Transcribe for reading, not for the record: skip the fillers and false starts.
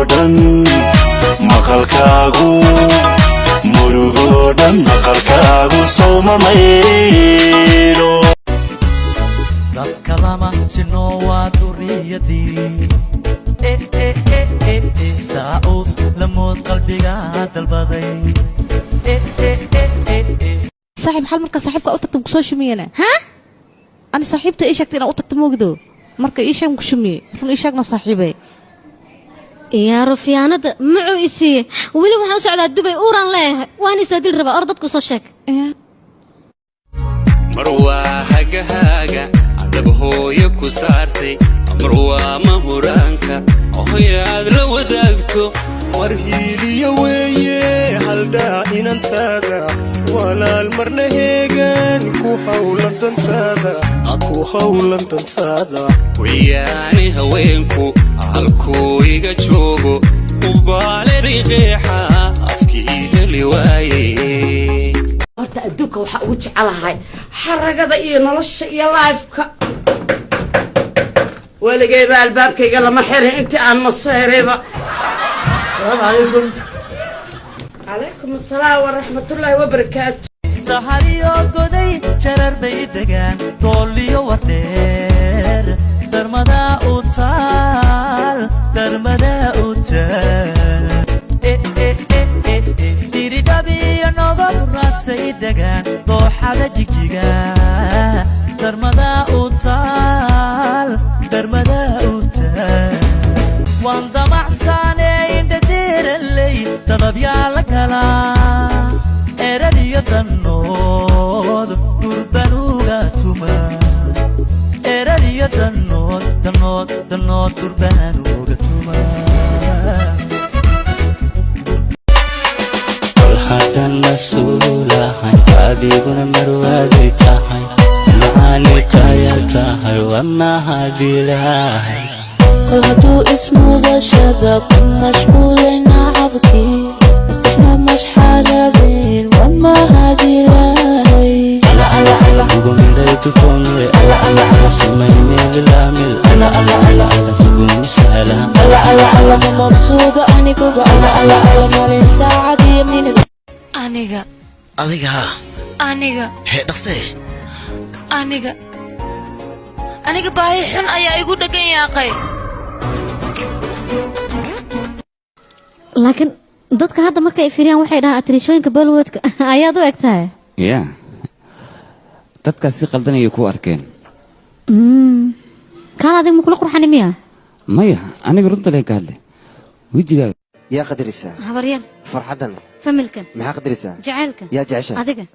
murugodan maqalkaagu murugodan maqalkaagu sawma mayro dadka lama sino waa duriyadii daa'us lamood qalbiga dalbaday صاحب حال مركز صاحبك أو تكتب كسوش مينا ها أنا صاحبته إيشك تنا أو تكتب موجدو مركز إيشك مكشمي شو إيشك نصاحبي يا رفيانة معو إسي ولي وحنا على دبي أوران له وأنا سادل ربا أرضك وصشك مروى هاجا هاجا عذبه يكسرتي مروى مهرانك وهي لو ذقته مرهيلي ويا هل دا إن انسادا ولا المرنا هيجان كو حولا تنسادا أكو حولا تنسادا وياني هوينكو هالكو يجا تشوغو وبالي ريحة أفكيه لواي horta adduunka waxa ugu jecelahay xaragada iyo nolosha iyo life-ka waligayba albaabkayga lama xirin intii aan maseerayba assalaamu calaykum calaykum assalaam waraxmatullaahi wabarakaatu dahariyo goday jarar bay degaan dooliyo wadeer darmada u taal diridabiyo noga burasay degaan dooxada jigjiga darmada u taal waan damacsanee indhadeeraley dadabyaa la galaa eradiyo danood durbanuga tuma eradiyo danood durbanuga tuma hadan rasuulahay adiguna marwaadi tahay macaani kaya tahay wama hadilahay قلبه اسمه ذا شذا كل مشغولين عبدي احنا مش حالذين وما هذه لاهي ألا ألا ألا قومي ريتكوني ألا ألا ألا سميني للامل ألا ألا ألا ألا قومي سهلا ألا ألا ألا مبسوطة أني كوبا ألا ألا ألا مالين ساعة يمين أنيقا أديقا أنيقا هي دقسي أنيقا باهي حن أيا يقول دقين يا أخي لكن dadka hadda markay fiiriyaan waxay dhahaan atrishooyinka Bollywoodka ayaad u egtahay dadkaas si qaldan ay ku arkeen kaan adiga ma kula qurxan miya maya aniga runta leen ka hadlay wajiga يا قدريسا habaryar فرحتنا familkan maxaa qadarisa jacaylka yaa jecesha adiga